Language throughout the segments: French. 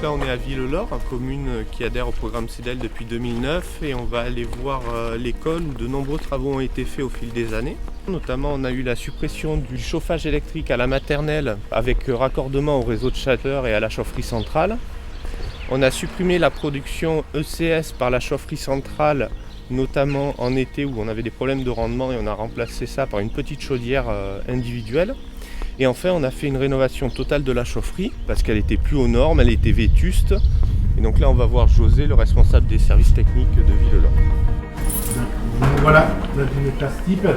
là on est à Villelaure, une commune qui adhère au programme CEDEL depuis 2009 et on va aller voir l'école où de nombreux travaux ont été faits au fil des années. Notamment on a eu la suppression du chauffage électrique à la maternelle avec raccordement au réseau de chaleur et à la chaufferie centrale. On a supprimé la production ECS par la chaufferie centrale, notamment en été où on avait des problèmes de rendement et on a remplacé ça par une petite chaudière individuelle. Et enfin, on a fait une rénovation totale de la chaufferie parce qu'elle était plus aux normes, elle était vétuste. Et donc là, on va voir José, le responsable des services techniques de Villelaure. Donc voilà, dans une classe type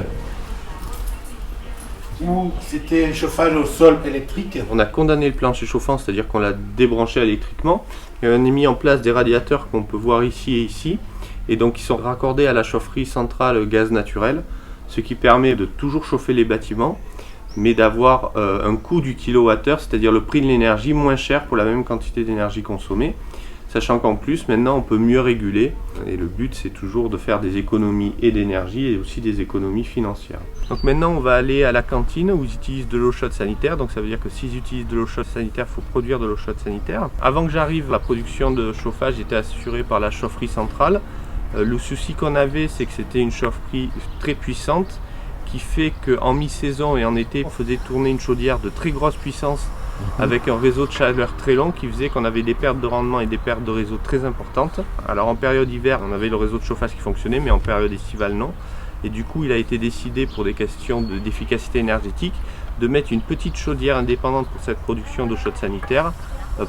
où c'était un chauffage au sol électrique. On a condamné le plancher chauffant, c'est-à-dire qu'on l'a débranché électriquement. Et on a mis en place des radiateurs qu'on peut voir ici et ici. Et donc, ils sont raccordés à la chaufferie centrale gaz naturel, ce qui permet de toujours chauffer les bâtiments, mais d'avoir un coût du kilowattheure, c'est-à-dire le prix de l'énergie moins cher pour la même quantité d'énergie consommée, sachant qu'en plus maintenant on peut mieux réguler et le but c'est toujours de faire des économies et d'énergie et aussi des économies financières. Donc maintenant on va aller à la cantine où ils utilisent de l'eau chaude sanitaire, donc ça veut dire que s'ils utilisent de l'eau chaude sanitaire, il faut produire de l'eau chaude sanitaire. Avant que j'arrive, la production de chauffage était assurée par la chaufferie centrale. Le souci qu'on avait, c'est que c'était une chaufferie très puissante qui fait qu'en mi-saison et en été, on faisait tourner une chaudière de très grosse puissance avec un réseau de chaleur très long qui faisait qu'on avait des pertes de rendement et des pertes de réseau très importantes. Alors en période hiver, on avait le réseau de chauffage qui fonctionnait, mais en période estivale, non. Et du coup, il a été décidé pour des questions d'efficacité énergétique de mettre une petite chaudière indépendante pour cette production d'eau chaude sanitaire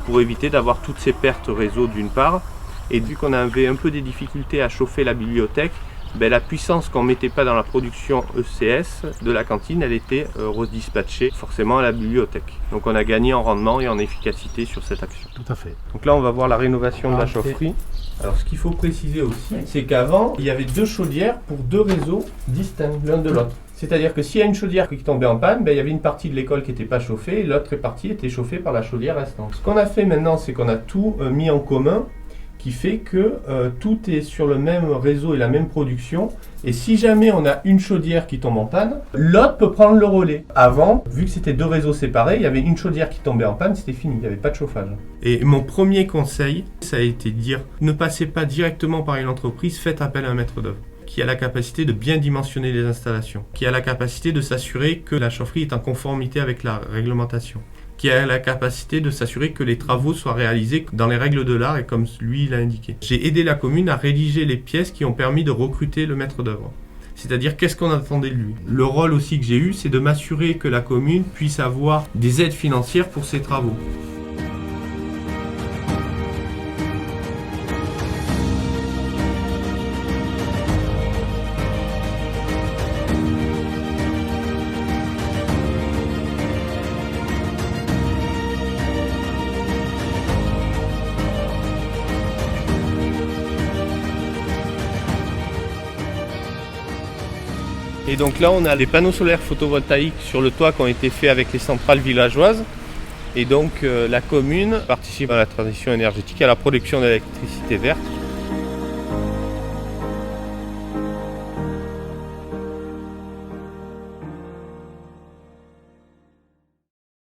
pour éviter d'avoir toutes ces pertes réseau d'une part. Et vu qu'on avait un peu des difficultés à chauffer la bibliothèque, la puissance qu'on ne mettait pas dans la production ECS de la cantine, elle était redispatchée forcément à la bibliothèque. Donc on a gagné en rendement et en efficacité sur cette action. Tout à fait. Donc là on va voir la rénovation de la chaufferie. Alors ce qu'il faut préciser aussi, c'est qu'avant il y avait deux chaudières pour deux réseaux distincts l'un de l'autre. C'est-à-dire que s'il y a une chaudière qui tombait en panne, il y avait une partie de l'école qui n'était pas chauffée et l'autre partie était chauffée par la chaudière restante. Ce qu'on a fait maintenant, c'est qu'on a tout mis en commun, qui fait que tout est sur le même réseau et la même production. Et si jamais on a une chaudière qui tombe en panne, l'autre peut prendre le relais. Avant, vu que c'était deux réseaux séparés, il y avait une chaudière qui tombait en panne, c'était fini, il n'y avait pas de chauffage. Et mon premier conseil, ça a été de dire, ne passez pas directement par une entreprise, faites appel à un maître d'œuvre qui a la capacité de bien dimensionner les installations, qui a la capacité de s'assurer que la chaufferie est en conformité avec la réglementation, qui a la capacité de s'assurer que les travaux soient réalisés dans les règles de l'art et comme lui l'a indiqué. J'ai aidé la commune à rédiger les pièces qui ont permis de recruter le maître d'œuvre. C'est-à-dire qu'est-ce qu'on attendait de lui. Le rôle aussi que j'ai eu, c'est de m'assurer que la commune puisse avoir des aides financières pour ses travaux. Et donc là, on a des panneaux solaires photovoltaïques sur le toit qui ont été faits avec les centrales villageoises. Et donc la commune participe à la transition énergétique, à la production d'électricité verte.